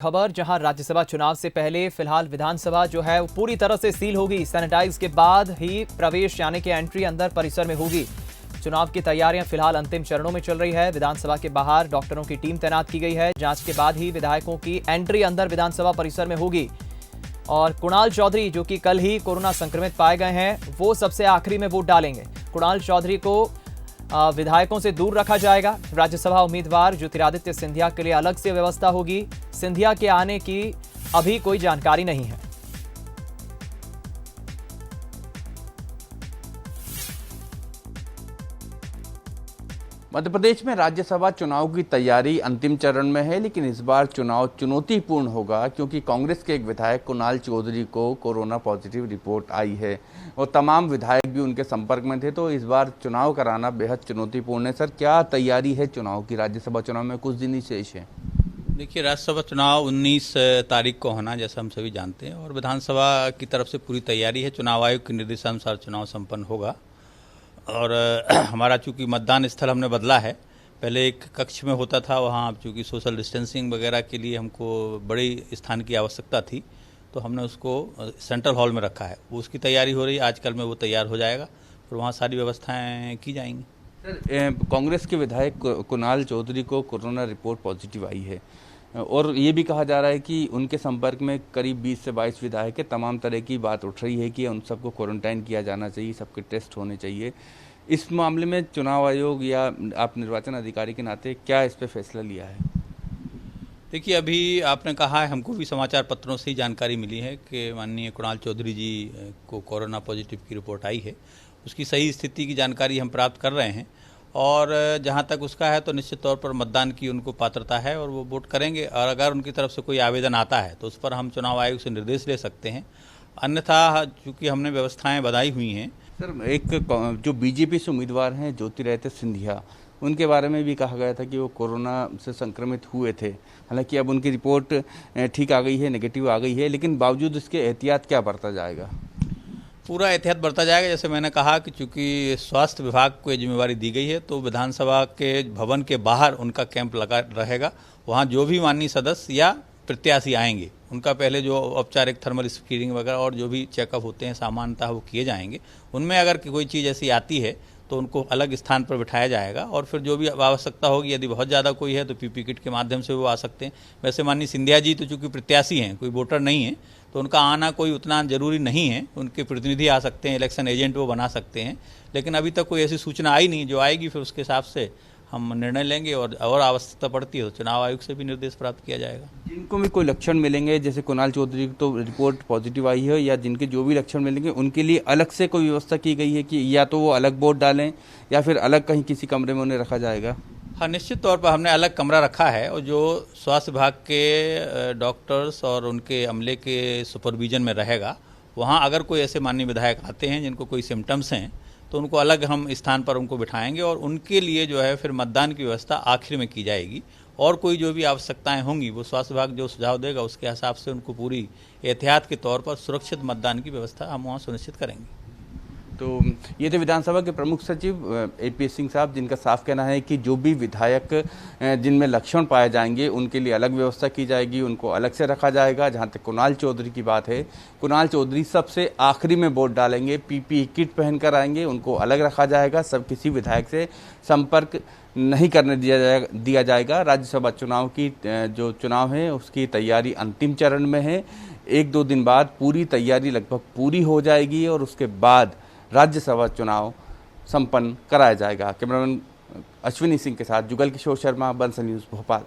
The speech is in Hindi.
खबर जहां राज्यसभा चुनाव से पहले फिलहाल विधानसभा जो है वो पूरी तरह से सील होगी। सैनिटाइज के बाद ही प्रवेश यानी कि एंट्री अंदर परिसर में होगी। चुनाव की तैयारियां फिलहाल अंतिम चरणों में चल रही है। विधानसभा के बाहर डॉक्टरों की टीम तैनात की गई है। जांच के बाद ही विधायकों की एंट्री अंदर विधानसभा परिसर में होगी। और कुणाल चौधरी जो कि कल ही कोरोना संक्रमित पाए गए हैं, वो सबसे आखिरी में वोट डालेंगे। कुणाल चौधरी को विधायकों से दूर रखा जाएगा। राज्यसभा उम्मीदवार ज्योतिरादित्य सिंधिया के लिए अलग से व्यवस्था होगी। सिंधिया के आने की अभी कोई जानकारी नहीं है। मध्य प्रदेश में राज्यसभा चुनाव की तैयारी अंतिम चरण में है, लेकिन इस बार चुनाव चुनौतीपूर्ण होगा क्योंकि कांग्रेस के एक विधायक कुणाल चौधरी को कोरोना पॉजिटिव रिपोर्ट आई है और तमाम विधायक भी उनके संपर्क में थे। तो इस बार चुनाव कराना बेहद चुनौतीपूर्ण है। सर, क्या तैयारी है चुनाव की? राज्यसभा चुनाव में कुछ दिन ही शेष है। देखिए, राज्यसभा चुनाव 19 तारीख को होना, जैसा हम सभी जानते हैं, और विधानसभा की तरफ से पूरी तैयारी है। चुनाव आयोग के निर्देशानुसार चुनाव संपन्न होगा। और हमारा चूंकि मतदान स्थल हमने बदला है, पहले एक कक्ष में होता था, वहाँ चूंकि सोशल डिस्टेंसिंग वगैरह के लिए हमको बड़ी स्थान की आवश्यकता थी, तो हमने उसको सेंट्रल हॉल में रखा है। वो उसकी तैयारी हो रही है। आजकल में वो तैयार हो जाएगा और वहाँ सारी व्यवस्थाएं की जाएंगी। सर, कांग्रेस के विधायक कुणाल चौधरी को कोरोना रिपोर्ट पॉजिटिव आई है और ये भी कहा जा रहा है कि उनके संपर्क में करीब 20 से 22 विधायक है। तमाम तरह की बात उठ रही है कि उन सबको क्वारंटाइन किया जाना चाहिए, सबके टेस्ट होने चाहिए। इस मामले में चुनाव आयोग या आप निर्वाचन अधिकारी के नाते क्या इस पर फैसला लिया है? देखिए, अभी आपने कहा है, हमको भी समाचार पत्रों से ही जानकारी मिली है कि माननीय कुणाल चौधरी जी को कोरोना पॉजिटिव की रिपोर्ट आई है। उसकी सही स्थिति की जानकारी हम प्राप्त कर रहे हैं और जहां तक उसका है तो निश्चित तौर पर मतदान की उनको पात्रता है और वो वोट करेंगे। और अगर उनकी तरफ से कोई आवेदन आता है तो उस पर हम चुनाव आयोग से निर्देश ले सकते हैं। अन्यथा चूँकि हमने व्यवस्थाएँ बनाई हुई हैं। सर, एक जो बीजेपी से उम्मीदवार हैं ज्योतिरादित्य सिंधिया, उनके बारे में भी कहा गया था कि वो कोरोना से संक्रमित हुए थे। हालांकि अब उनकी रिपोर्ट ठीक आ गई है, नेगेटिव आ गई है, लेकिन बावजूद इसके एहतियात क्या बरता जाएगा? पूरा एहतियात बरता जाएगा। जैसे मैंने कहा कि चूंकि स्वास्थ्य विभाग को ये जिम्मेवारी दी गई है, तो विधानसभा के भवन के बाहर उनका कैंप लगा रहेगा। वहाँ जो भी माननीय सदस्य या प्रत्याशी आएंगे, उनका पहले जो औपचारिक थर्मल स्क्रीनिंग वगैरह और जो भी चेकअप होते हैं सामान्यतः वो किए जाएंगे। उनमें अगर कोई चीज़ ऐसी आती है तो उनको अलग स्थान पर बिठाया जाएगा और फिर जो भी आवश्यकता होगी, यदि बहुत ज़्यादा कोई है तो पीपी किट के माध्यम से वो आ सकते हैं। वैसे माननीय सिंधिया जी तो चूँकि प्रत्याशी हैं, कोई वोटर नहीं है, तो उनका आना कोई उतना जरूरी नहीं है। उनके प्रतिनिधि आ सकते हैं, इलेक्शन एजेंट वो बना सकते हैं, लेकिन अभी तक कोई ऐसी सूचना आई नहीं। जो आएगी फिर उसके हिसाब से हम निर्णय लेंगे और आवश्यकता पड़ती है तो चुनाव आयोग से भी निर्देश प्राप्त किया जाएगा। जिनको भी कोई लक्षण मिलेंगे, जैसे कुणाल चौधरी को तो रिपोर्ट पॉजिटिव आई है, या जिनके जो भी लक्षण मिलेंगे उनके लिए अलग से कोई व्यवस्था की गई है कि या तो वो अलग वोट डालें या फिर अलग कहीं किसी कमरे में उन्हें रखा जाएगा? हाँ, निश्चित तौर पर हमने अलग कमरा रखा है और जो स्वास्थ्य विभाग के डॉक्टर्स और उनके अमले के सुपरविजन में रहेगा। वहाँ अगर कोई ऐसे माननीय विधायक आते हैं जिनको कोई सिम्टम्स हैं तो उनको अलग हम स्थान पर उनको बिठाएंगे और उनके लिए जो है फिर मतदान की व्यवस्था आखिर में की जाएगी। और कोई जो भी आवश्यकताएं होंगी वो स्वास्थ्य विभाग जो सुझाव देगा उसके हिसाब से उनको पूरी एहतियात के तौर पर सुरक्षित मतदान की व्यवस्था हम वहाँ सुनिश्चित करेंगे। तो ये थे विधानसभा के प्रमुख सचिव एपीएस सिंह साहब, जिनका साफ कहना है कि जो भी विधायक जिनमें लक्षण पाए जाएंगे उनके लिए अलग व्यवस्था की जाएगी, उनको अलग से रखा जाएगा। जहां तक कुणाल चौधरी की बात है, कुणाल चौधरी सबसे आखिरी में वोट डालेंगे, पीपीई किट पहनकर आएंगे, उनको अलग रखा जाएगा। सब किसी विधायक से संपर्क नहीं करने दिया जाएगा। राज्यसभा चुनाव की जो चुनाव है उसकी तैयारी अंतिम चरण में है। 1-2 दिन बाद पूरी तैयारी लगभग पूरी हो जाएगी और उसके बाद राज्यसभा चुनाव संपन्न कराया जाएगा। कैमरामैन अश्विनी सिंह के साथ जुगल किशोर शर्मा, बंसल न्यूज़, भोपाल।